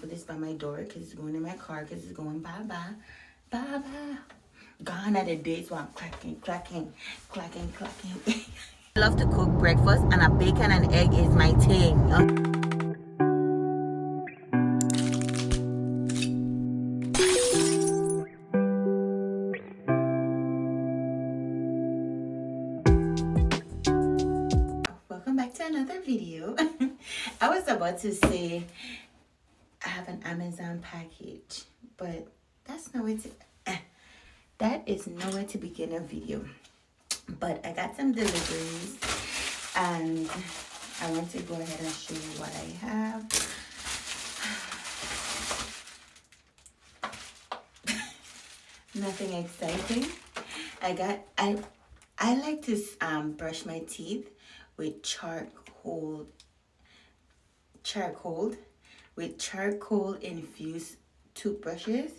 put this by my door because it's going in my car because it's going bye-bye. Bye-bye. Gone are the days where I'm clacking. I love to cook breakfast, and a bacon and egg is my thing. Welcome back to another video. I was about to say I have an Amazon package, but that's nowhere to that is nowhere to begin a video. But I got some deliveries and I want to go ahead and show you what I have. Nothing exciting. I like to brush my teeth with charcoal infused toothbrushes.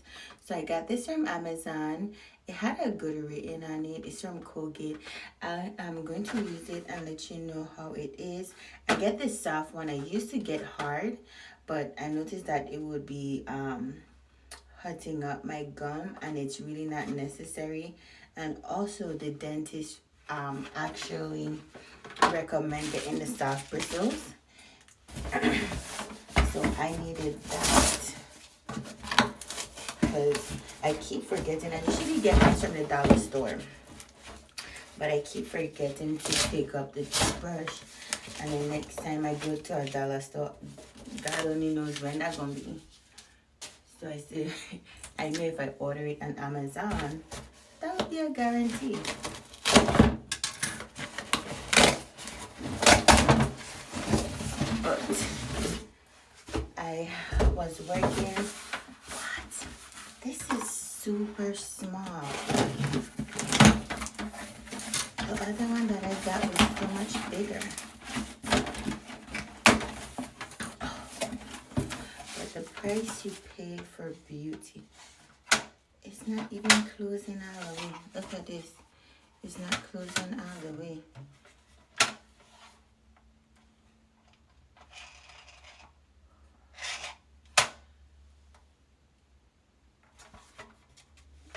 So I got this from Amazon. It had a good rating on it. It's from Colgate. I'm going to use it and let you know how it is. I get this soft one. I used to get hard, but I noticed that it would be hurting up my gum, and it's really not necessary. And also the dentist actually recommend getting the soft bristles. So I needed that because I keep forgetting. I usually get mine from the dollar store, but I keep forgetting to pick up the toothbrush. And the next time I go to a dollar store, God only knows when that's gonna be. So I said, I know if I order it on Amazon, that would be a guarantee. But I was working. What? This is super small. The other one that I got was so much bigger. But the price you pay for beauty, it's not even closing all the way. Look at this. It's not closing all the way.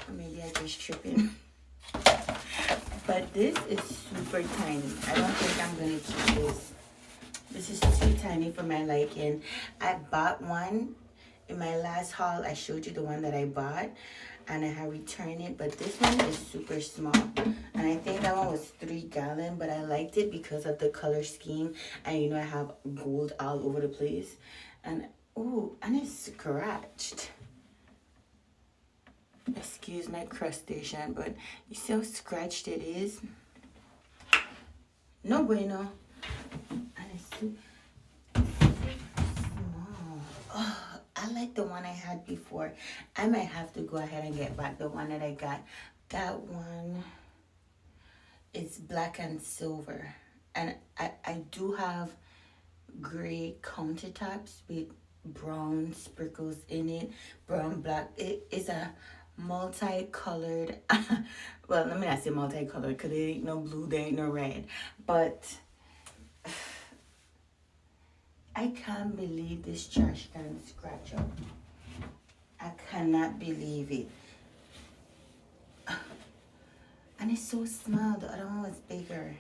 Maybe I just tripping. But this is super tiny. I don't think I'm gonna keep this. This is too tiny for my liking. I bought one in my last haul. I showed you the one that I bought and I had returned it, but this one is super small. And I think that one was 3 gallon, but I liked it because of the color scheme. And you know, I have gold all over the place. And oh, and it's scratched. Excuse my crustacean, but you see how scratched it is? No bueno. And it's super small. Oh, I like the one I had before. I might have to go ahead and get back the one that I got. That one is black and silver. And I do have gray countertops with brown sprinkles in it. Brown, black. It is a multicolored. Well, let me not say multicolored because there ain't no blue, there ain't no red. But I can't believe this trash can scratch up. I cannot believe it. And it's so small. The other one was bigger.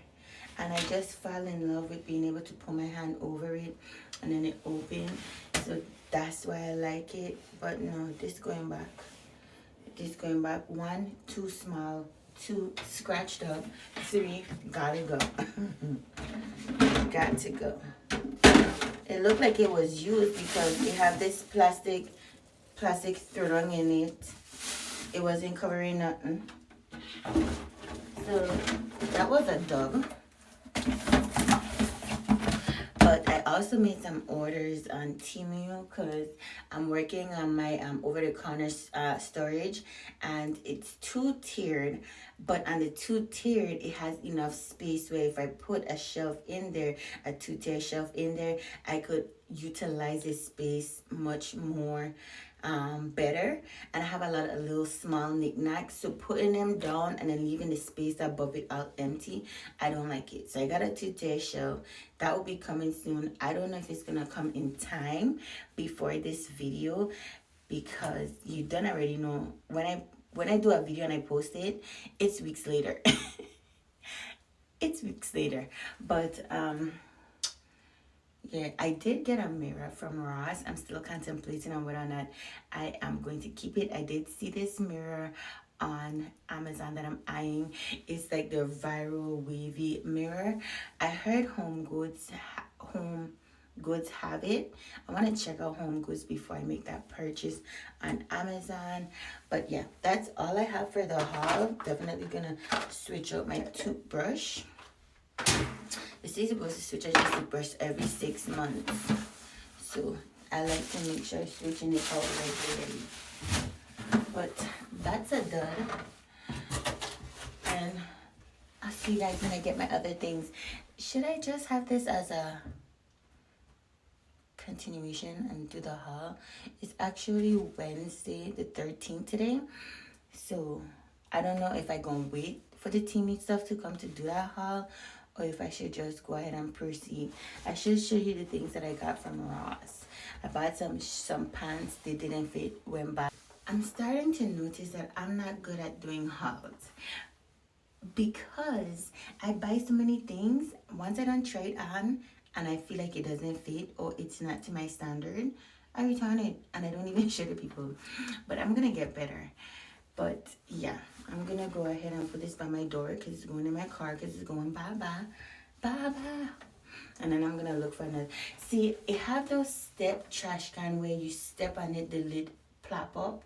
And I just fell in love with being able to put my hand over it and then it opened. So that's why I like it. But no, this going back. This going back. 1, too small. 2, scratched up. 3, gotta go. Got to go. It looked like it was used because it had this plastic throng in it. It wasn't covering nothing. So that was a dub. But I also made some orders on Temu because I'm working on my over-the-counter storage, and it's 2-tiered. But on the 2-tiered, it has enough space where if I put a shelf in there, a 2-tier shelf in there, I could utilize this space much more better. And I have a lot of little small knickknacks, so putting them down and then leaving the space above it out empty, I don't like it. So I got a two-tier shelf that will be coming soon. I don't know if it's gonna come in time before this video, because you don't already know when I do a video and I post it, it's weeks later. It's weeks later. But yeah, I did get a mirror from Ross. I'm still contemplating on whether or not I am going to keep it. I did see this mirror on Amazon that I'm eyeing. It's like the viral wavy mirror. I heard Home Goods have it. I want to check out Home Goods before I make that purchase on Amazon. But yeah, that's all I have for the haul. Definitely gonna switch out my toothbrush. This is supposed to switch out your toothbrush every 6 months, so I like to make sure I'm switching it out regularly. But that's a dud, and I'll see you guys when I get my other things. Should I just have this as a continuation and do the haul? It's actually Wednesday the 13th today, so I don't know if I'm gonna wait for the teammate stuff to come to do that haul, or if I should just go ahead and proceed. I should show you the things that I got from Ross. I bought some pants, they didn't fit, went back. I'm starting to notice that I'm not good at doing hauls, because I buy so many things. Once I don't try it on and I feel like it doesn't fit or it's not to my standard, I return it and I don't even show the people. But I'm gonna get better. But yeah, I'm gonna go ahead and put this by my door because it's going in my car, because it's going bye-bye. And then I'm gonna look for another. See, it have those step trash can where you step on it, the lid plop up.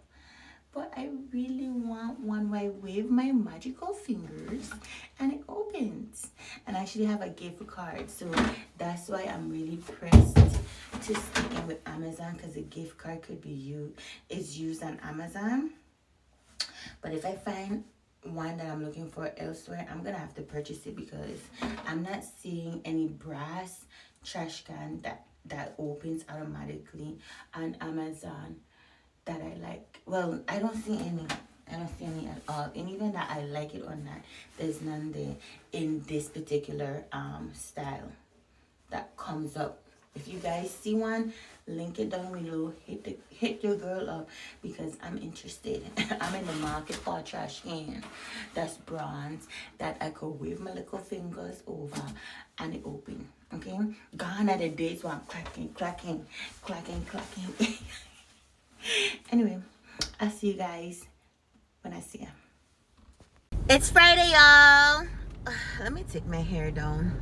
But I really want one where I wave my magical fingers and it opens. And I actually have a gift card, so that's why I'm really pressed to stick in with Amazon, because the gift card could be used on Amazon. But if I find one that I'm looking for elsewhere, I'm gonna have to purchase it, because I'm not seeing any brass trash can that opens automatically on Amazon that I like. Well, I don't see any at all. And even that I like it or not, there's none there in this particular style that comes up. If you guys see one, link it down below. Hit your girl up, because I'm interested. I'm in the market for a trash can that's bronze, that I could wave my little fingers over and it open. Okay, gone are the days where I'm clacking. Anyway, I'll see you guys when I see you. It's Friday, y'all. Let me take my hair down.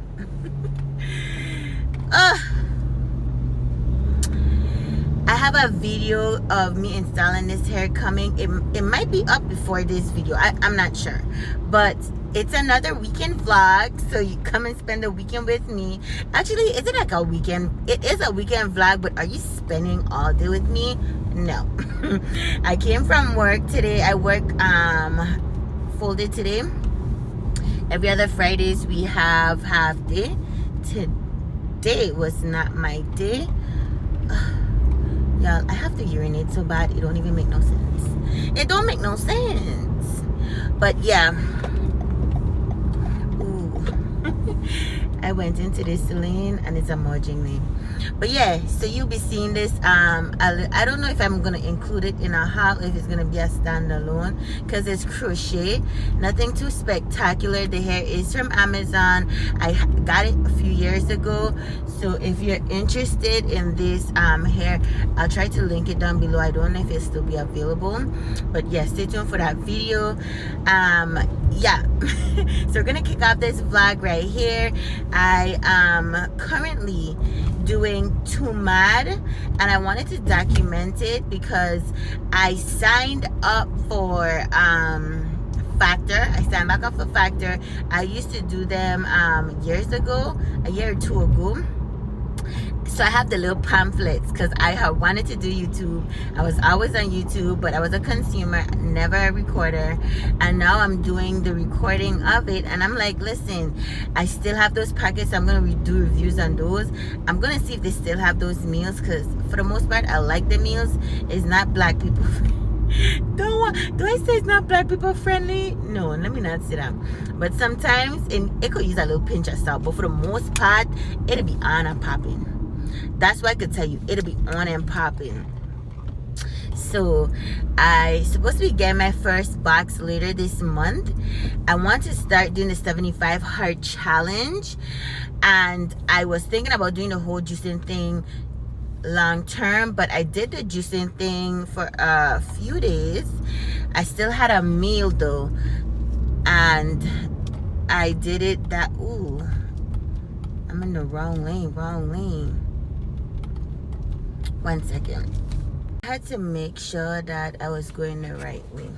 I have a video of me installing this hair coming. It might be up before this video. I'm not sure. But it's another weekend vlog, so you come and spend the weekend with me. Actually, is it like a weekend? It is a weekend vlog, but are you spending all day with me? No. I came from work today. I work full day today. Every other Fridays we have half day. Today was not my day. Y'all, I have to urinate so bad it don't even make no sense. It don't make no sense. But yeah. Ooh. I went into this lane and it's emerging me. But yeah, so you'll be seeing this. I don't know if I'm gonna include it in a haul, if it's gonna be a standalone, because it's crochet, nothing too spectacular. The hair is from Amazon. I got it a few years ago, so if you're interested in this hair, I'll try to link it down below. I don't know if it'll still be available, but yeah, stay tuned for that video. Yeah. So we're gonna kick off this vlog right here. I am currently doing Too Mad, and I wanted to document it because I signed up for Factor. I signed back up for Factor. I used to do them years ago, a year or two ago, So I have the little pamphlets because I have wanted to do YouTube. I was always on YouTube, but I was a consumer, never a recorder. And now I'm doing the recording of it. And I'm like, listen, I still have those packets. I'm going to do reviews on those. I'm going to see if they still have those meals because for the most part, I like the meals. It's not black people. Do I say it's not black people friendly? No, let me not say that. But sometimes it could use a little pinch of salt. But for the most part, it'll be on and popping. That's what I could tell you. It'll be on and popping. So I supposed to be getting my first box later this month. I want to start doing the 75 heart challenge, and I was thinking about doing the whole juicing thing long term, but I did the juicing thing for a few days. I still had a meal though, and I did it that I'm in the wrong lane. 1 second. I had to make sure that I was going the right way.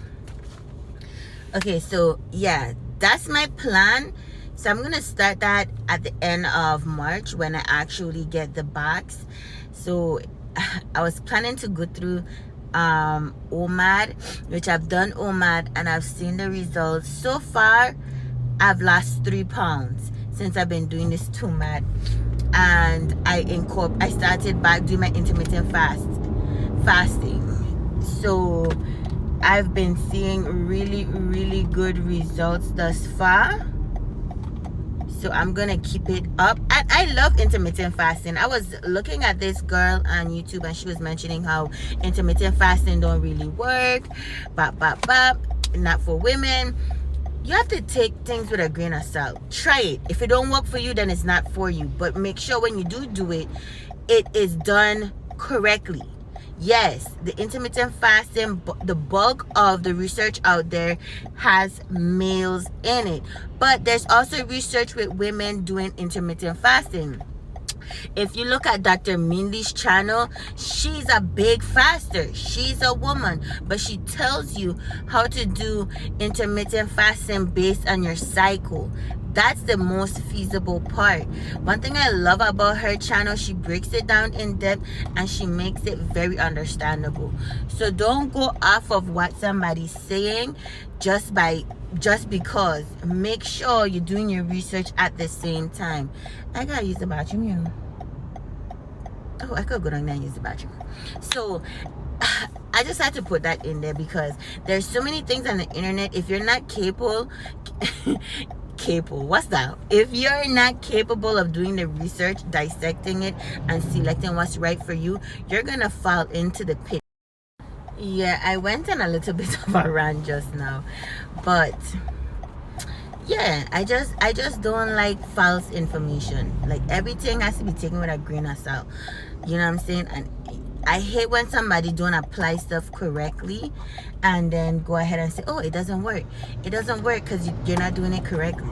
Okay, so yeah, that's my plan. So I'm gonna start that at the end of March when I actually get the box. So I was planning to go through OMAD, which I've done OMAD and I've seen the results. So far, I've lost 3 pounds since I've been doing this TOMAD. And I started back doing my intermittent fasting. So I've been seeing really, really good results thus far. So I'm gonna keep it up. And I love intermittent fasting. I was looking at this girl on YouTube and she was mentioning how intermittent fasting don't really work. Not for women. You have to take things with a grain of salt. Try it. If it don't work for you, then it's not for you. But make sure when you do it, it is done correctly. Yes, the intermittent fasting, the bulk of the research out there has males in it. But there's also research with women doing intermittent fasting. If you look at Dr. Mindy's channel, she's a big faster. She's a woman, but she tells you how to do intermittent fasting based on your cycle. That's the most feasible part. One thing I love about her channel, she breaks it down in depth and she makes it very understandable. So don't go off of what somebody's saying just because. Make sure you're doing your research at the same time. I gotta use the bathroom, you know. Oh, I could go down there and use the bathroom. So I just had to put that in there because there's so many things on the internet. If you're not capable, what's that? If you're not capable of doing the research, dissecting it, and selecting what's right for you, you're gonna fall into the pit. Yeah, I went on a little bit of a rant just now, but yeah, I just don't like false information. Like everything has to be taken with a grain of salt. You know what I'm saying? And I hate when somebody don't apply stuff correctly and then go ahead and say, oh, it doesn't work. It doesn't work because you're not doing it correctly.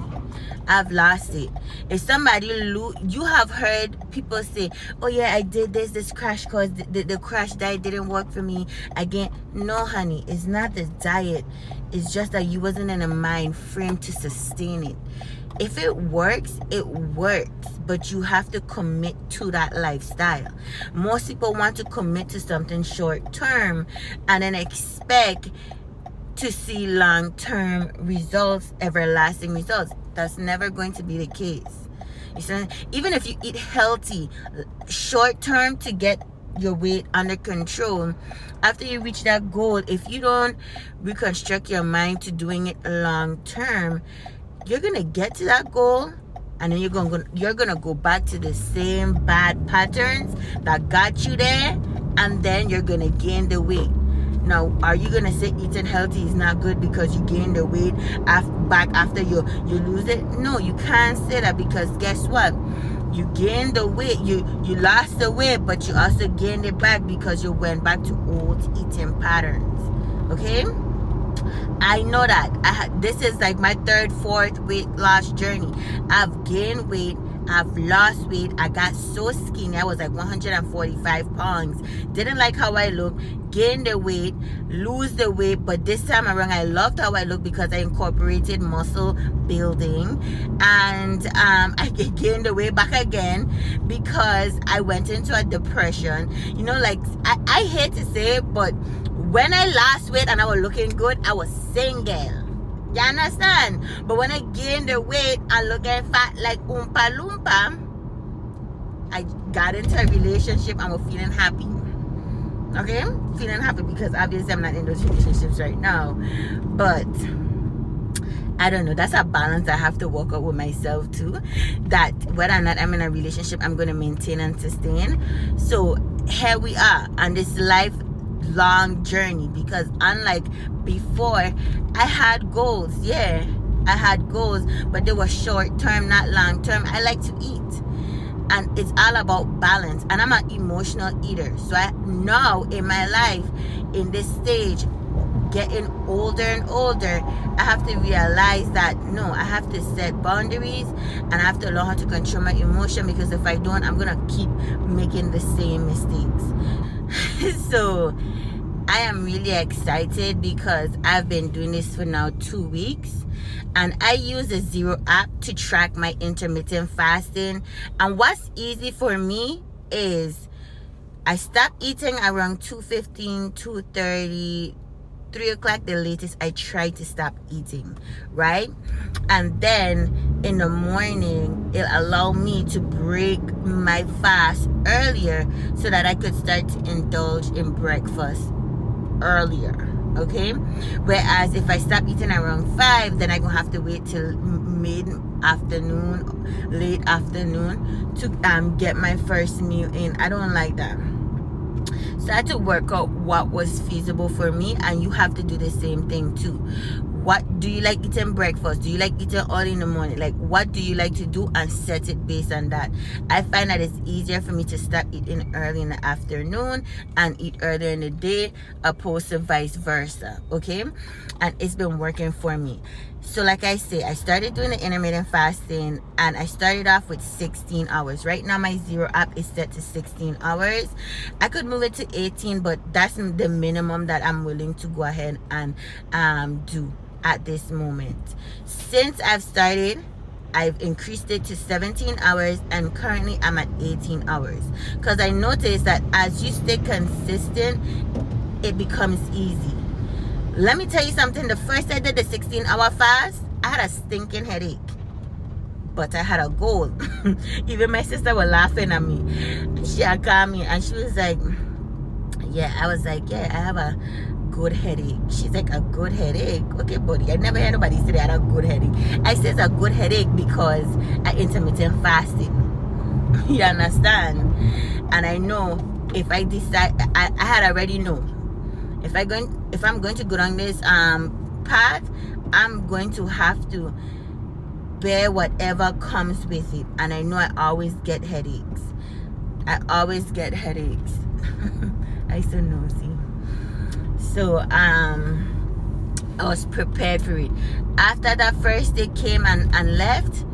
I've lost it. If somebody you have heard people say, oh yeah, I did this crash course, the crash diet didn't work for me again. No, honey, it's not the diet. It's just that you wasn't in a mind frame to sustain it. If it works, but you have to commit to that lifestyle. Most people want to commit to something short term and then expect to see long-term results, everlasting results. That's never going to be the case. You see, even if you eat healthy short term to get your weight under control, after you reach that goal, if you don't reconstruct your mind to doing it long term, you're gonna get to that goal and then you're gonna go back to the same bad patterns that got you there, and then you're gonna gain the weight. Now, are you gonna say eating healthy is not good because you gain the weight back after you lose it? No, you can't say that, because guess what? You gained the weight, you lost the weight, but you also gained it back because you went back to old eating patterns. Okay? I know that. This is like my third, fourth weight loss journey. I've gained weight I've lost weight. I got so skinny. I was like 145 pounds. Didn't like how I look. Gain the weight, lose the weight, but this time around I loved how I look because I incorporated muscle building, and I gained the weight back again because I went into a depression. You know, like I hate to say it, but when I lost weight and I was looking good, I was single. You understand? But when I gained the weight and looking fat like Oompa Loompa, I got into a relationship and was feeling happy. Okay, feeling happy because obviously I'm not in those relationships right now, but I don't know, that's a balance I have to work out with myself too, that whether or not I'm in a relationship, I'm going to maintain and sustain. So here we are on this lifelong journey, because unlike before, I had goals. Yeah, I had goals, but they were short term, not long term. I like to eat, and it's all about balance, and I'm an emotional eater. So I now in my life, in this stage, getting older and older, I have to realize that no, I have to set boundaries, and I have to learn how to control my emotion, because if I don't, I'm gonna keep making the same mistakes. So I am really excited because I've been doing this for now 2 weeks, and I use the Zero app to track my intermittent fasting. And what's easy for me is I stop eating around 2:15, 2:30, 3 o'clock the latest. I try to stop eating, right? And then in the morning, it'll allow me to break my fast earlier so that I could start to indulge in breakfast earlier. Okay, whereas if I stop eating around 5, then I'm gonna have to wait till mid-afternoon, late afternoon to get my first meal in. I don't like that. So I had to work out what was feasible for me, and you have to do the same thing too. What do you like eating breakfast? Do you like eating early in the morning? Like, what do you like to do, and set it based on that. I find that it's easier for me to start eating early in the afternoon and eat earlier in the day, opposed to vice versa. Okay, and it's been working for me. So like I say, I started doing the intermittent fasting, and I started off with 16 hours. Right now my Zero app is set to 16 hours. I could move it to 18, but that's the minimum that I'm willing to go ahead and do at this moment. Since I've started, I've increased it to 17 hours, and currently I'm at 18 hours, because I noticed that as you stay consistent, it becomes easy. Let me tell you something. The first I did the 16-hour fast, I had a stinking headache, but I had a goal. Even my sister was laughing at me. She had called me and she was like, yeah. I was like, yeah, I have a good headache. She's like, a good headache? Okay, buddy, I never heard nobody say they had a good headache. I said a good headache because I intermittent fasting. You understand? And I know if I decide, I had already know, if I'm going to go down this path, I'm going to have to bear whatever comes with it. And I know I always get headaches. I so nosy. So I was prepared for it. After that first day came and left,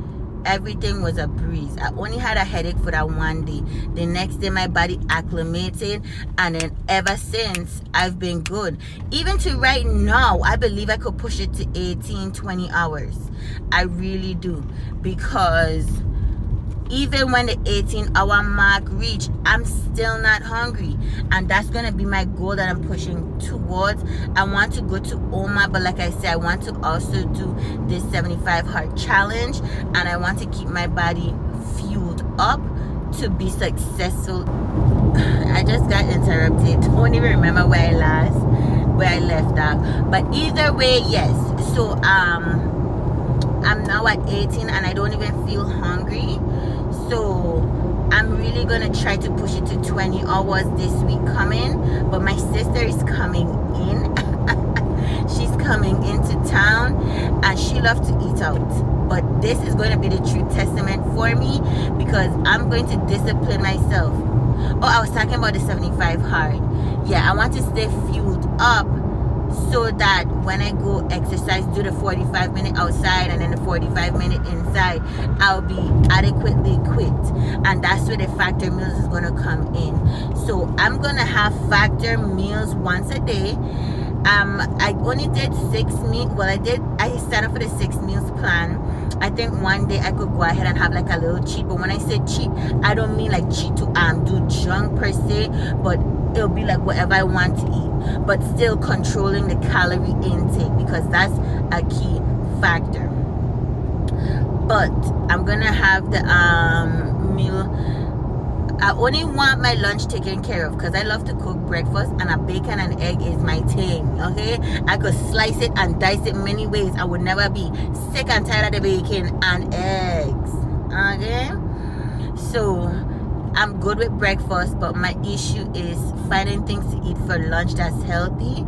everything was a breeze. I only had a headache for that one day. The next day my body acclimated, and then ever since I've been good. Even to right now, I believe I could push it to 18-20 hours. I really do, because even when the 18-hour mark reach, I'm still not hungry, and that's gonna be my goal that I'm pushing towards. I want to go to Oma, but like I said, I want to also do this 75 heart challenge, and I want to keep my body fueled up to be successful. I just got interrupted. Don't even remember where I left off. But either way, yes. So I'm now at 18 and I don't even feel hungry. So I'm really gonna try to push it to 20 hours this week coming. But my sister is coming in. She's coming into town, and she loves to eat out. But this is going to be the true testament for me, because I'm going to discipline myself. Oh, I was talking about the 75 hard. Yeah, I want to stay fueled up so that when I go exercise, do the 45-minute outside and then the 45-minute inside, I'll be adequately equipped. And that's where the factor meals is going to come in. So I'm going to have factor meals once a day. I only did 6 meals. Well, I signed up for the 6 meals plan. I think one day I could go ahead and have like a little cheat. But when I say cheat, I don't mean like cheat to do junk per se, but it'll be like whatever I want to eat, but still controlling the calorie intake, because that's a key factor. But I'm gonna have the meal. I only want my lunch taken care of because I love to cook breakfast, and a bacon and egg is my thing. Okay, I could slice it and dice it many ways. I would never be sick and tired of the bacon and eggs. Okay, so I'm good with breakfast, but my issue is finding things to eat for lunch that's healthy.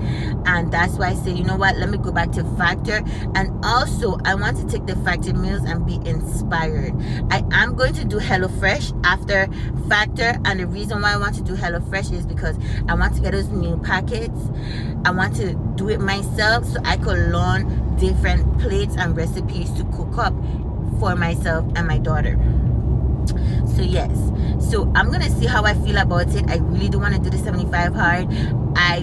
And that's why I say, you know what, let me go back to factor. And also I want to take the factor meals and be inspired. I am going to do HelloFresh after factor, and the reason why I want to do HelloFresh is because I want to get those meal packets. I want to do it myself so I could learn different plates and recipes to cook up for myself and my daughter. So yes, so I'm gonna see how I feel about it. I really do want to do the 75 hard.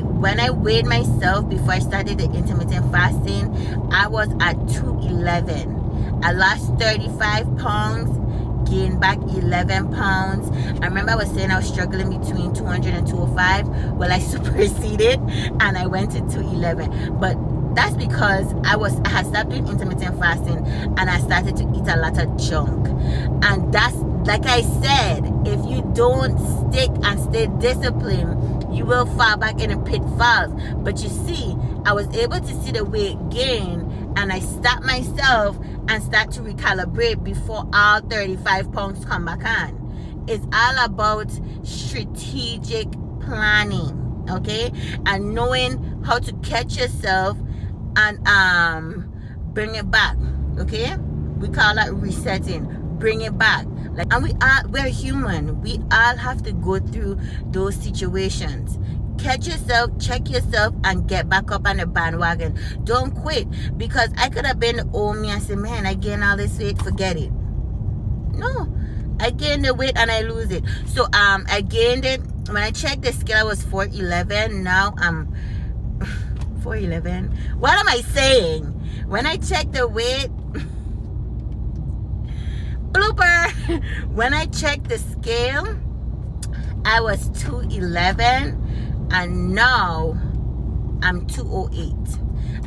When I weighed myself before I started the intermittent fasting, I was at 211. I lost 35 pounds, gained back 11 pounds. I remember I was saying I was struggling between 200 and 205. Well, I superseded and I went to 211. But that's because I had stopped doing intermittent fasting and I started to eat a lot of junk. And that's, like I said, if you don't stick and stay disciplined, you will fall back in the pitfalls. But you see, I was able to see the weight gain, and I stopped myself and start to recalibrate before all 35 pounds come back on. It's all about strategic planning, okay? And knowing how to catch yourself and bring it back, okay? We call that resetting. Bring it back. And we're human. We all have to go through those situations. Catch yourself, check yourself, and get back up on the bandwagon. Don't quit, because I could have been the old me and say, man, I gained all this weight, forget it. No, I gained the weight and I lose it. So I gained it. When I checked the scale, I was 411. Now I'm 411. What am I saying? When I checked the weight, blooper. When I checked the scale, I was 211, and now I'm 208.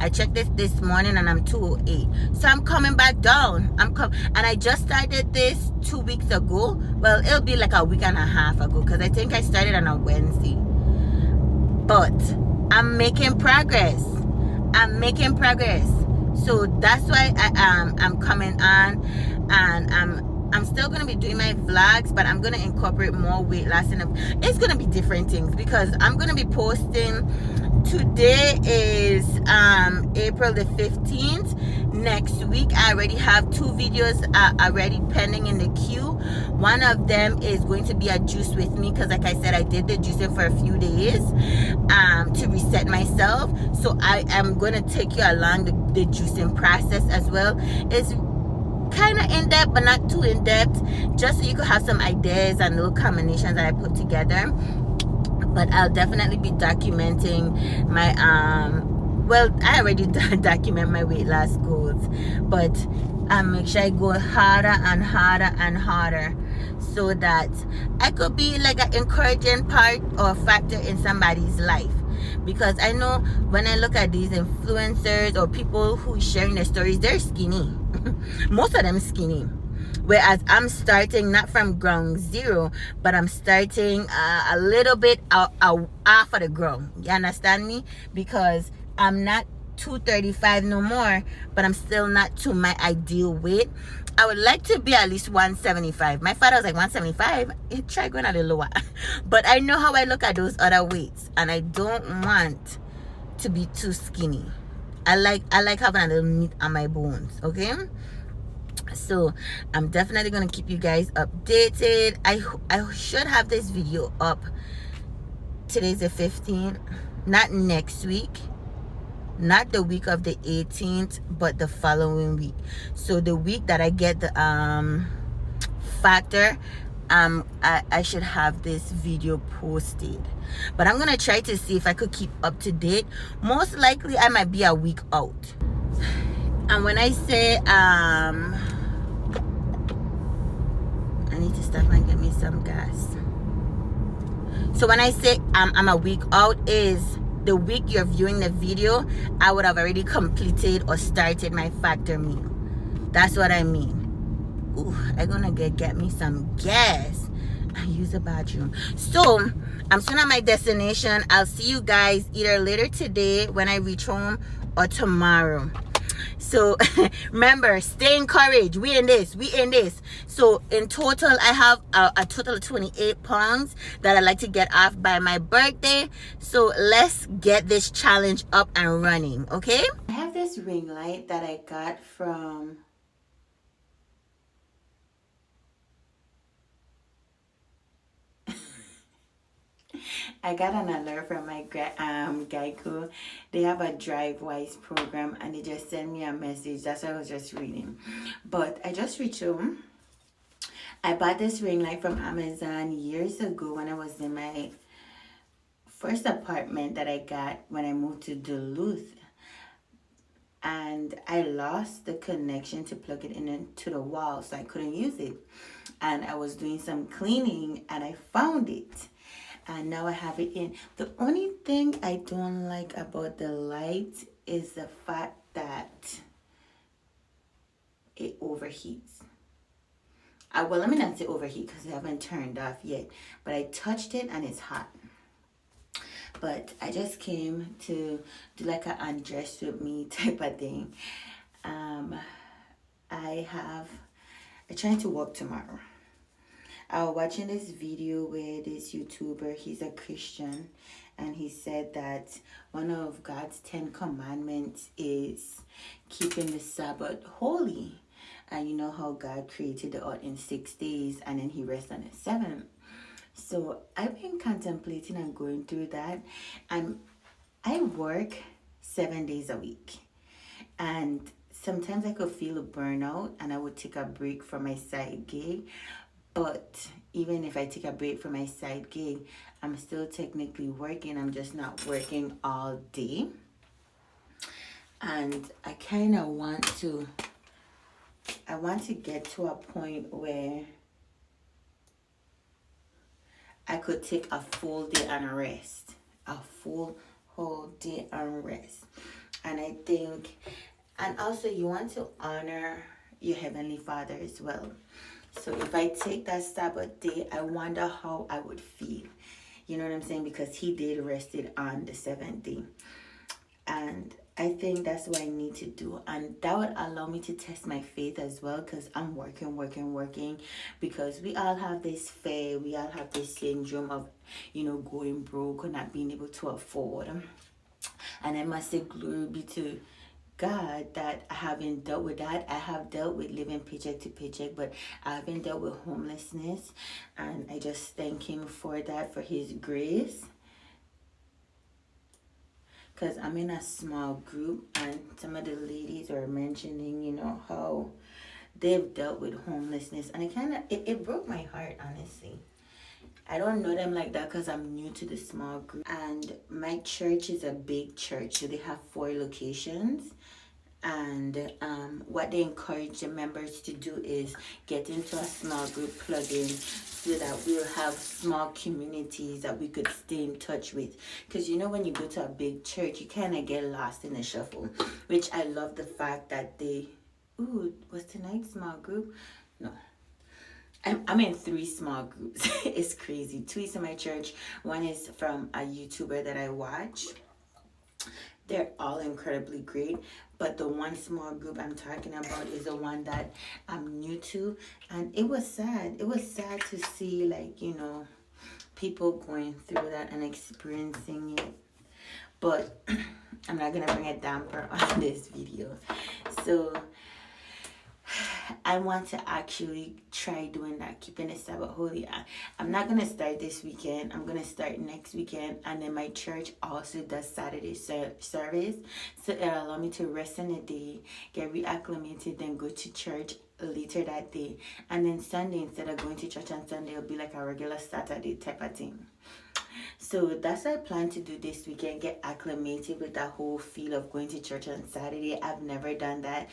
I checked this morning and I'm 208. So I'm coming back down. And I just started this 2 weeks ago. Well, it'll be like a week and a half ago, because I think I started on a Wednesday. But I'm making progress. So that's why I'm coming on, and I'm still gonna be doing my vlogs, but I'm gonna incorporate more weight loss, and it's gonna be different things, because I'm gonna be posting. Today is April the 15th. Next week I already have 2 videos already pending in the queue. One of them is going to be a juice with me, because like I said, I did the juicing for a few days to reset myself. So I am going to take you along the juicing process as well. It's kind of in-depth, but not too in-depth, just so you could have some ideas and little combinations that I put together. But I'll definitely be documenting my well, I already document my weight loss goals, but make sure I go harder and harder and harder, so that I could be like an encouraging part or factor in somebody's life. Because I know when I look at these influencers or people who are sharing their stories, they're skinny. Most of them skinny. Whereas I'm starting not from ground zero, but I'm starting a little bit off of the ground. You understand me? Because I'm not 235 no more, but I'm still not to my ideal weight. I would like to be at least 175. My father was like 175. Try going a little lower. But I know how I look at those other weights, and I don't want to be too skinny. I like having a little meat on my bones. Okay. So I'm definitely gonna keep you guys updated. I should have this video up. Today's the 15th, not next week, not the week of the 18th, but the following week. So the week that I get the factor, I should have this video posted. But I'm gonna try to see if I could keep up to date. Most likely I might be a week out. And when I say I need to stop and get me some gas. So when I say I'm a week out, is the week you're viewing the video, I would have already completed or started my factor meal. That's what I mean. Ooh, I'm gonna get me some gas and use the bathroom. So I'm soon at my destination. I'll see you guys either later today when I reach home or tomorrow. So remember, stay encouraged. We in this. So in total, I have a total of 28 pounds that I'd like to get off by my birthday. So let's get this challenge up and running, okay? I have this ring light that I got from I got an alert from my Geico. They have a DriveWise program and they just sent me a message. That's what I was just reading. But I just reached home. I bought this ring light from Amazon years ago when I was in my first apartment that I got when I moved to Duluth. And I lost the connection to plug it into the wall, so I couldn't use it. And I was doing some cleaning and I found it. And now I have it in. The only thing I don't like about the light is the fact that it overheats. Well, let me not say overheat because I haven't turned off yet. But I touched it and it's hot. But I just came to do like an undress with me type of thing. I'm trying to walk tomorrow. I was watching this video where this YouTuber, he's a Christian, and he said that one of God's 10 commandments is keeping the Sabbath holy. And you know how God created the earth in 6 days and then he rests on the seventh. So I've been contemplating and going through that. And I work 7 days a week. And sometimes I could feel a burnout and I would take a break from my side gig. But even if I take a break from my side gig, I'm still technically working. I'm just not working all day. And I kind of want to get to a point where I could take a full day and rest. A full whole day and rest. And I think, and also you want to honor your Heavenly Father as well. So if I take that Sabbath day, I wonder how I would feel. You know what I'm saying? Because he did rested on the seventh day. And I think that's what I need to do. And that would allow me to test my faith as well. Because I'm working. Because we all have this fear. We all have this syndrome of, going broke or not being able to afford. And I must say glory be to God that I haven't dealt with that. I have dealt with living paycheck to paycheck, but I haven't dealt with homelessness. And I just thank him for that, for his grace. Because I'm in a small group and some of the ladies are mentioning, how they've dealt with homelessness. And it broke my heart, honestly. I don't know them like that because I'm new to the small group. And my church is a big church. So they have 4 locations. And what they encourage the members to do is get into a small group plug-in so that we'll have small communities that we could stay in touch with. Because when you go to a big church, you kind of get lost in the shuffle. Which I love the fact that they... Ooh, was tonight small group? No. I'm in 3 small groups. It's crazy. 2 is in my church. 1 is from a YouTuber that I watch. They're all incredibly great. But the 1 small group I'm talking about is the one that I'm new to. And it was sad. It was sad to see, people going through that and experiencing it. But I'm not going to bring a damper on this video. So I want to actually try doing that, keeping the Sabbath holy. I'm not going to start this weekend. I'm going to start next weekend. And then my church also does Saturday service. So it'll allow me to rest in the day, get reacclimated, then go to church later that day. And then Sunday, instead of going to church on Sunday, it'll be like a regular Saturday type of thing. So that's what I plan to do this weekend, get acclimated with that whole feel of going to church on Saturday. I've never done that.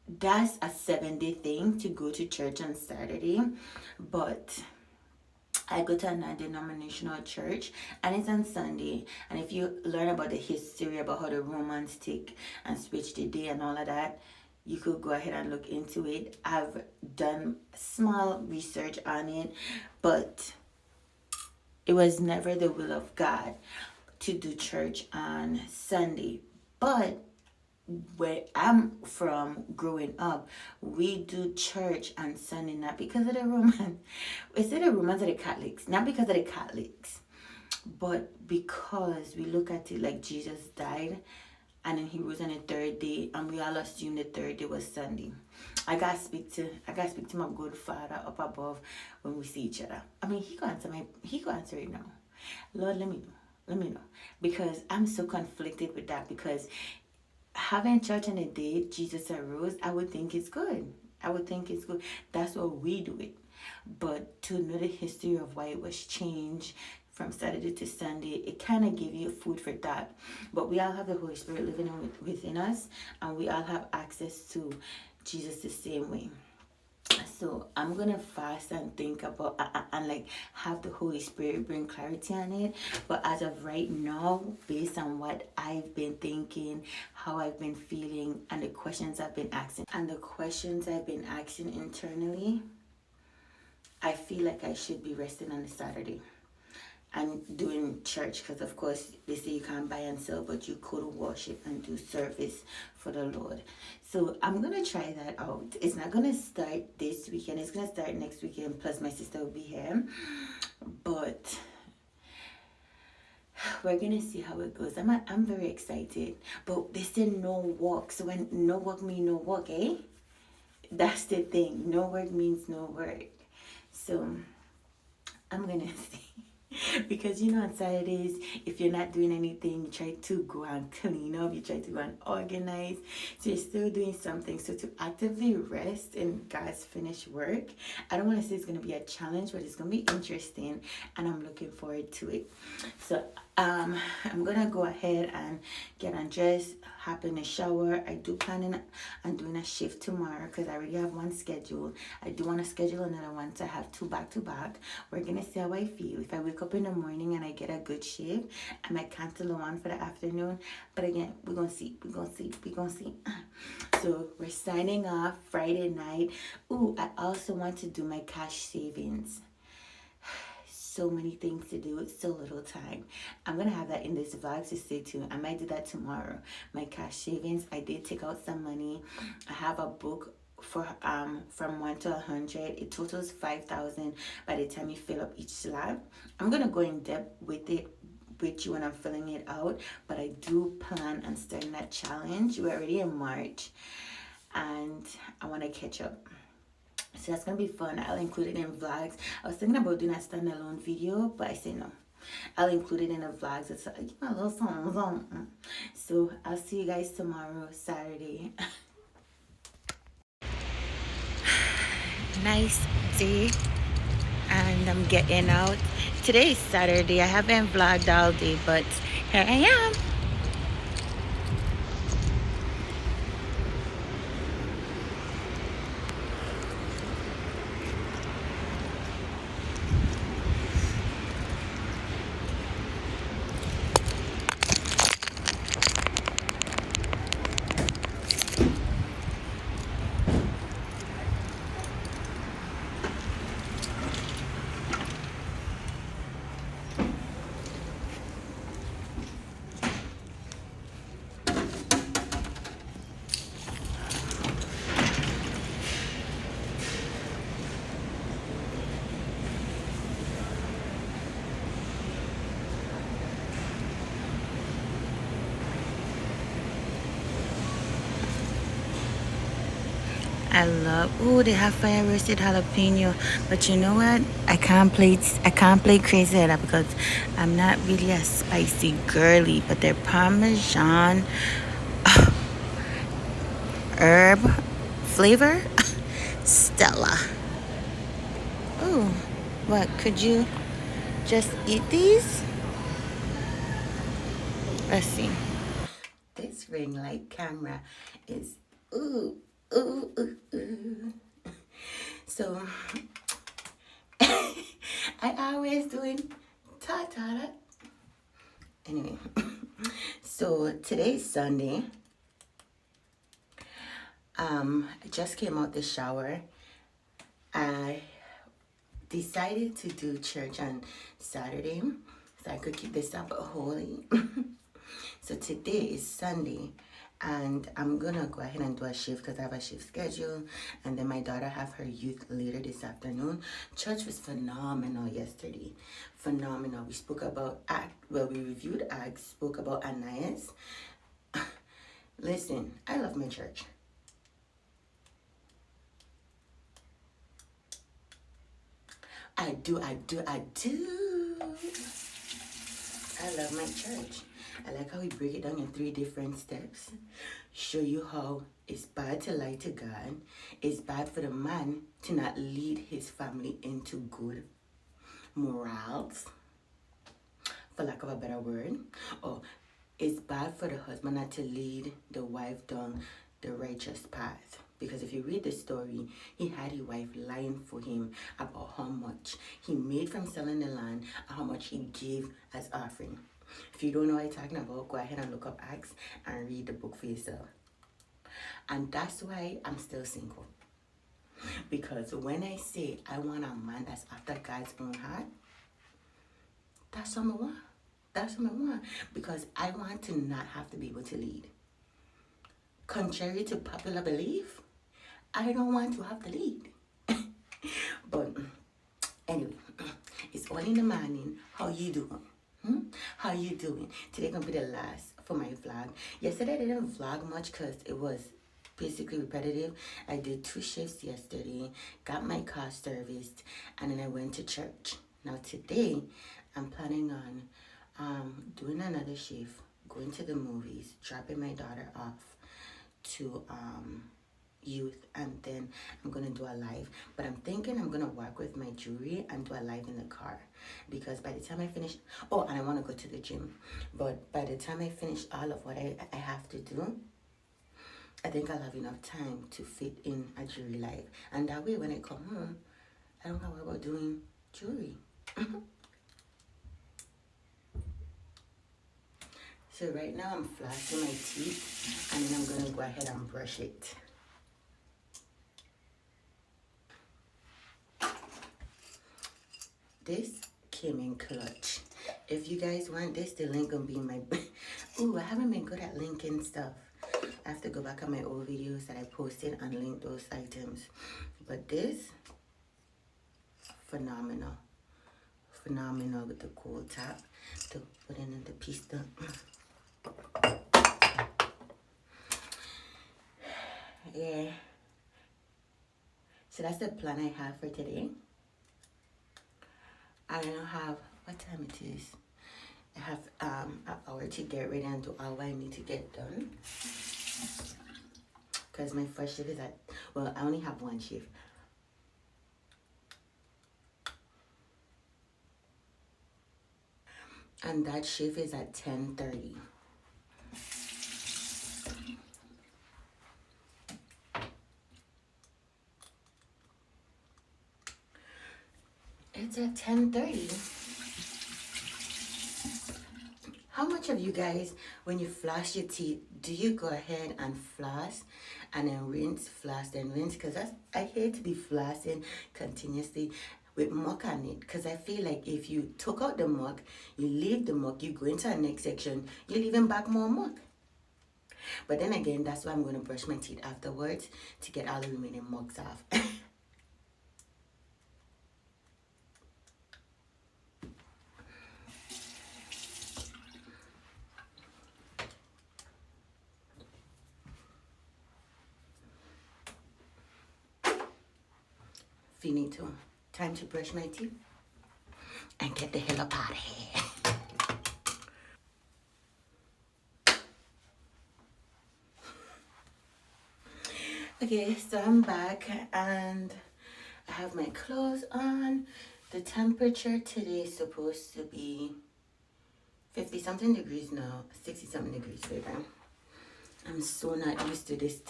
That's a 7-day thing to go to church on Saturday, but I go to a non-denominational church and it's on Sunday. And if you learn about the history about how the Romans take and switch the day and all of that, you could go ahead and look into it. I've done small research on it, but it was never the will of God to do church on Sunday. But where I'm from growing up, we do church on Sunday, not because of the Romans. Is it the Romans or the Catholics? Not because of the Catholics, but because we look at it like Jesus died and then he rose on the third day, and we all assume the third day was Sunday. I gotta speak to my good Father up above when we see each other. I mean, he can answer it now. Lord, let me know. Because I'm so conflicted with that, because having church on the day Jesus arose, I would think it's good. That's what we do it. But to know the history of why it was changed from Saturday to Sunday, it kind of gave you food for thought. But we all have the Holy Spirit living within us, and we all have access to Jesus the same way. So I'm gonna fast and think about and like have the Holy Spirit bring clarity on it. But as of right now, based on what I've been thinking, how I've been feeling, and the questions I've been asking internally, I feel like I should be resting on the Saturday and doing church, because of course they say you can't buy and sell, but you could worship and do service for the Lord. So I'm gonna try that out. It's not gonna start this weekend, it's gonna start next weekend, plus my sister will be here, but we're gonna see how it goes. I'm very excited. But they said no work, so when no work means no work, eh? That's the thing. No work means no work. So I'm gonna see. Because on Saturdays, if you're not doing anything, you try to go and clean up, you try to go and organize, so you're still doing something. So to actively rest in God's finished work, I don't want to say it's going to be a challenge, but it's going to be interesting, and I'm looking forward to it. So I'm gonna go ahead and get undressed, hop in the shower. I do plan on doing a shift tomorrow, because I already have one scheduled. I do want to schedule another one to have 2 back-to-back. We're gonna see how I feel. If I wake up in the morning and I get a good shift, I might cancel the one for the afternoon. But again, we're gonna see. So we're signing off Friday night. Ooh, I also want to do my cash savings. So many things to do, so little time. I'm gonna have that in this vlog, so stay tuned. I might do that tomorrow. My cash savings, I did take out some money. I have a book for from 1 to 100. It totals 5,000 by the time you fill up each slab. I'm gonna go in depth with you when I'm filling it out, but I do plan on starting that challenge. We're already in March, and I want to catch up. So that's gonna be fun. I'll include it in vlogs. I was thinking about doing a standalone video, but I said no. I'll include it in the vlogs. It's a little something. So I'll see you guys tomorrow, Saturday. Nice day, and I'm getting out. Today is Saturday. I haven't vlogged all day, but here I am. I love. Oh, they have fire roasted jalapeno, but you know what? I can't play crazy at that because I'm not really a spicy girly. But their Parmesan herb flavor, Stella. Oh, what? Could you just eat these? Let's see. This ring light camera is ooh ooh ooh ooh. So I always doing ta ta. Anyway, so today's Sunday. I just came out the shower. I decided to do church on Saturday so I could keep the Sabbath holy. So today is Sunday and I'm gonna go ahead and do a shift because I have a shift schedule, and then my daughter have her youth later this afternoon. Church was phenomenal yesterday. Phenomenal. We spoke about we reviewed Acts, spoke about Ananias. Listen, I love my church. I do. I love my church. I like how we break it down in 3 different steps. Show you how it's bad to lie to God. It's bad for the man to not lead his family into good morals, for lack of a better word. Or it's bad for the husband not to lead the wife down the righteous path. Because if you read the story, he had his wife lying for him about how much he made from selling the land and how much he gave as offering. If you don't know what I'm talking about, go ahead and look up Acts and read the book for yourself. And that's why I'm still single. Because when I say I want a man that's after God's own heart, that's what I want. That's what I want. Because I want to not have to be able to lead. Contrary to popular belief, I don't want to have to lead. But anyway, it's all in the morning. How you doing? How you doing? Today gonna be the last for my vlog. Yesterday I didn't vlog much because it was basically repetitive. I did 2 shifts yesterday, got my car serviced, and then I went to church. Now today, I'm planning on doing another shift, going to the movies, dropping my daughter off to youth, and then I'm gonna do a live. But I'm thinking I'm gonna work with my jewelry and do a live in the car, because by the time I finish, oh, and I want to go to the gym, but by the time I finish all of what I have to do, I think I'll have enough time to fit in a jewelry live, and that way when I come home I don't have to worry about doing jewelry. So right now I'm flossing my teeth, and then I'm gonna go ahead and brush it. This came in clutch. If you guys want this, the link gonna be in my... Ooh, I haven't been good at linking stuff. I have to go back on my old videos that I posted and link those items. But this, phenomenal. Phenomenal with the gold top. To put in the piece. Yeah. So that's the plan I have for today. I don't have, what time it is? I have an hour to get ready and do all I need to get done. Because my first shift is at, well, I only have 1 shift. And that shift is at 10:30. It's at 10:30. How much of you guys, when you floss your teeth, do you go ahead and floss and then rinse, floss, then rinse? Because I hate to be flossing continuously with muck on it. Because I feel like if you took out the muck, you leave the muck, you go into the next section, you're leaving back more muck. But then again, that's why I'm going to brush my teeth afterwards to get all the remaining mucks off. finito. Time to brush my teeth and get the hell up out of here. Okay, so I'm back and I have my clothes on. The temperature today is supposed to be 50 something degrees now, 60 something degrees, baby. I'm so not used to this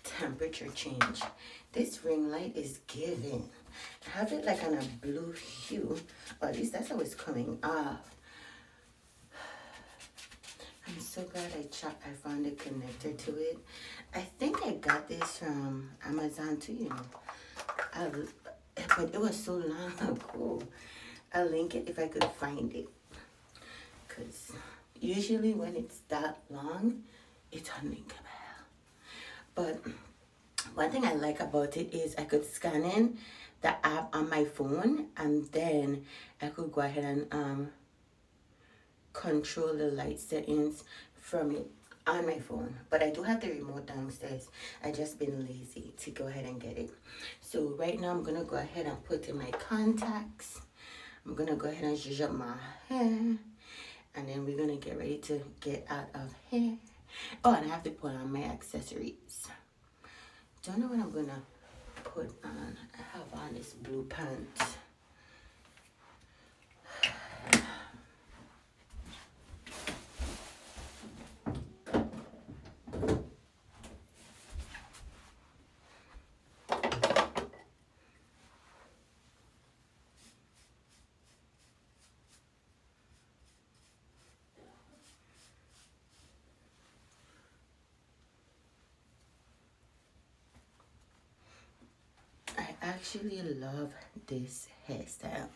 temperature change. This ring light is giving. I have it like on a blue hue, or at least that's how it's coming off. I'm so glad I found a connector to it. I think I got this from Amazon too, you know. But it was so long ago. I'll link it if I could find it. Because usually when it's that long, it's unlinkable. But one thing I like about it is I could scan in the app on my phone and then I could go ahead and control the light settings from it on my phone. But I do have the remote downstairs. I just been lazy to go ahead and get it. So right now I'm gonna go ahead and put in my contacts. I'm gonna go ahead and zhuzh up my hair, and then we're gonna get ready to get out of here. Oh, and I have to put on my accessories. Don't know what I'm gonna put on. I have on this blue pants. I actually love this hairstyle.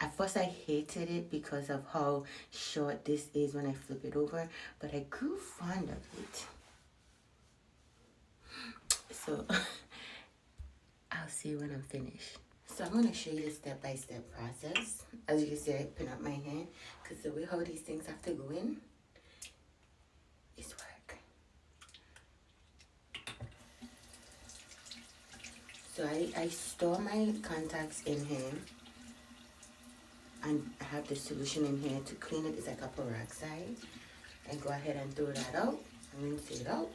At first I hated it because of how short this is when I flip it over, but I grew fond of it. So I'll see you when I'm finished. So I'm going to show you the step-by-step process. As you can see, I pin up my hair because the way how these things have to go in is work. So I store my contacts in here, and I have the solution in here to clean it. It's like a peroxide. I go ahead and throw that out and rinse it out.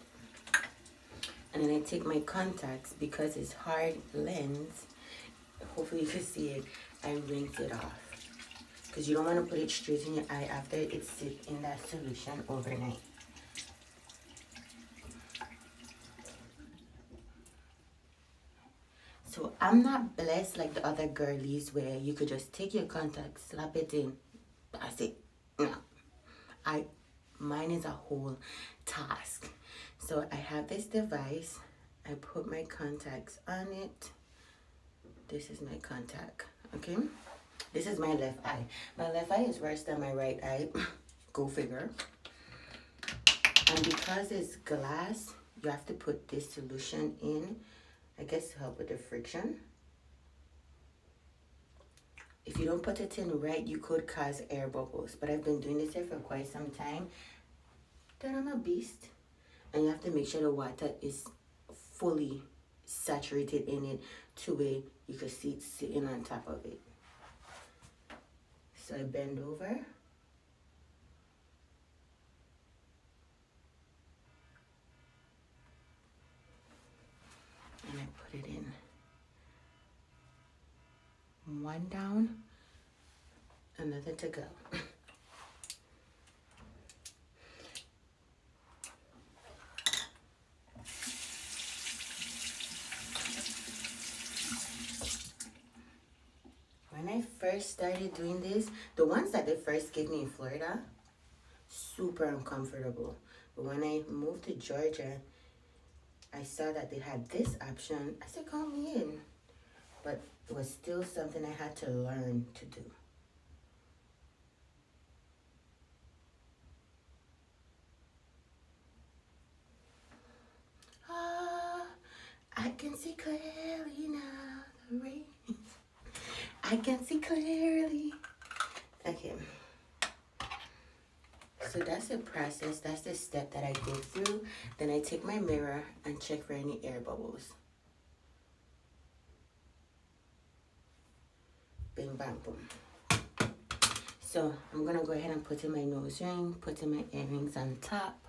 And then I take my contacts, because it's hard lens, hopefully you can see it, I rinse it off. Because you don't want to put it straight in your eye after it sits in that solution overnight. So I'm not blessed like the other girlies where you could just take your contacts, slap it in, that's it. No. Mine is a whole task. So I have this device. I put my contacts on it. This is my contact, okay? This is my left eye. My left eye is worse than my right eye. Go figure. And because it's glass, you have to put this solution in, I guess to help with the friction. If you don't put it in right, you could cause air bubbles. But I've been doing this here for quite some time. Then I'm a beast. And you have to make sure the water is fully saturated in it to where you can see it sitting on top of it. So I bend over. And I put it in. One down, another to go. When I first started doing this, the ones that they first gave me in Florida, super uncomfortable. But when I moved to Georgia, I saw that they had this option. I said, call me in. But it was still something I had to learn to do. I can see clearly now, the rain. I can see clearly. Okay. So that's the process. That's the step that I go through. Then I take my mirror and check for any air bubbles. bam, boom. So I'm gonna go ahead and put in my nose ring, put in my earrings on top.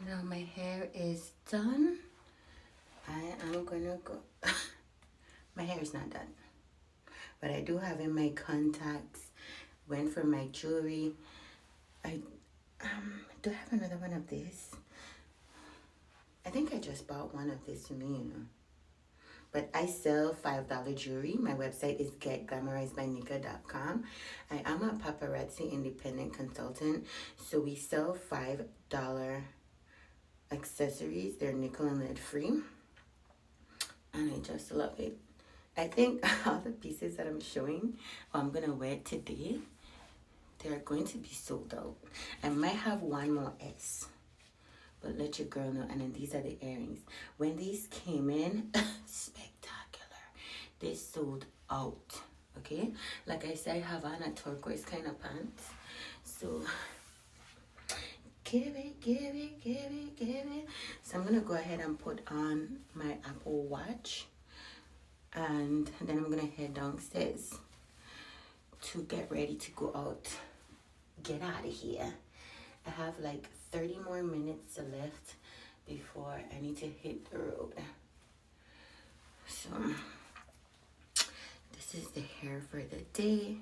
Now my hair is done. I am gonna go. My hair is not done, but I do have in my contacts. Went for my jewelry. I do have another one of this. I think I just bought one of this to me, you know. But I sell $5 jewelry. My website is getglamourizedbynika.com. I am a paparazzi independent consultant, so we sell $5 accessories. They're nickel and lead free, and I just love it. I think all the pieces that I'm showing, I'm gonna wear today, they're going to be sold out. I might have one more S, but let your girl know. And then these are the earrings. When these came in, spectacular. They sold out. Okay, like I said, I have on a turquoise kind of pants. So give it, give it, give it, give it. So I'm gonna go ahead and put on my Apple Watch, and then I'm gonna head downstairs to get ready to go out. Get out of here. I have like 30 more minutes left before I need to hit the road. So this is the hair for the day.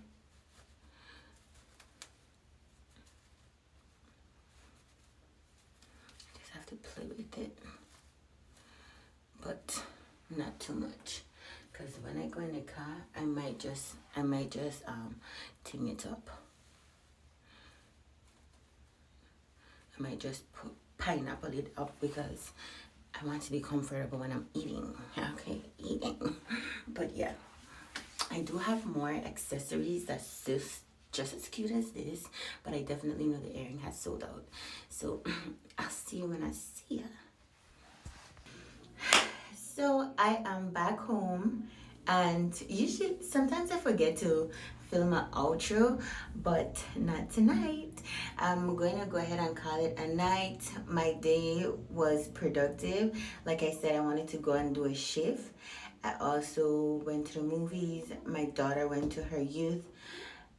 Just have to play with it, but not too much, because when I go in the car, I might just ting it up. I might just put pineapple it up because I want to be comfortable when I'm eating. Okay, eating. But yeah, I do have more accessories that's just as cute as this, but I definitely know the earring has sold out. So I'll see you when I see ya. So I am back home, and usually sometimes I forget to film an outro, but not tonight. I'm going to go ahead and call it a night. My day was productive. Like I said, I wanted to go and do a shift. I also went to the movies. My daughter went to her youth,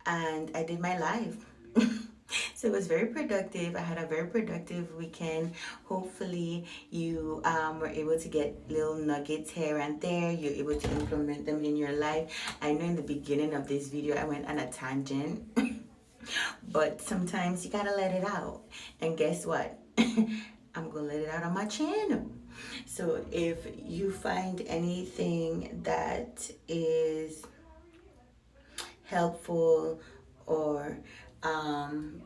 and I did my live. So it was very productive. I had a very productive weekend. Hopefully you were able to get little nuggets here and there. You're able to implement them in your life. I know in the beginning of this video I went on a tangent, but sometimes you gotta let it out. And guess what? I'm gonna let it out on my channel. So if you find anything that is helpful or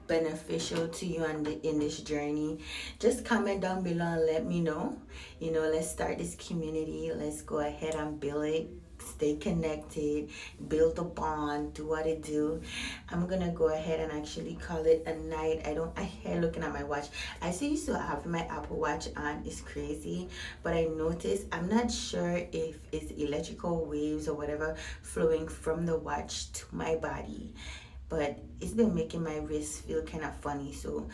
beneficial to you in this journey, just comment down below and let me know. You know, let's start this community. Let's go ahead and build it. Stay connected, build a bond, do what it do. I'm gonna go ahead and actually call it a night. I hear looking at my watch. I still used to have my Apple Watch on. It's crazy, but I noticed, I'm not sure if it's electrical waves or whatever flowing from the watch to my body, but it's been making my wrist feel kind of funny. So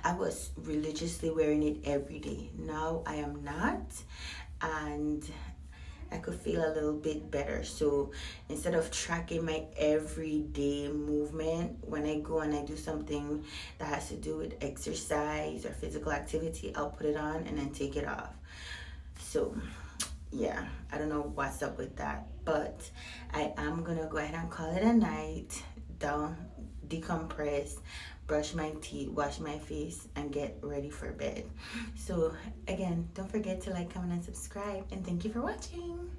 I was religiously wearing it every day. Now I am not, and I could feel a little bit better. So instead of tracking my everyday movement, when I go and I do something that has to do with exercise or physical activity, I'll put it on and then take it off. So yeah, I don't know what's up with that, but I am gonna go ahead and call it a night. Down, decompress, brush my teeth, wash my face, and get ready for bed. So again, don't forget to like, comment, and subscribe, and thank you for watching.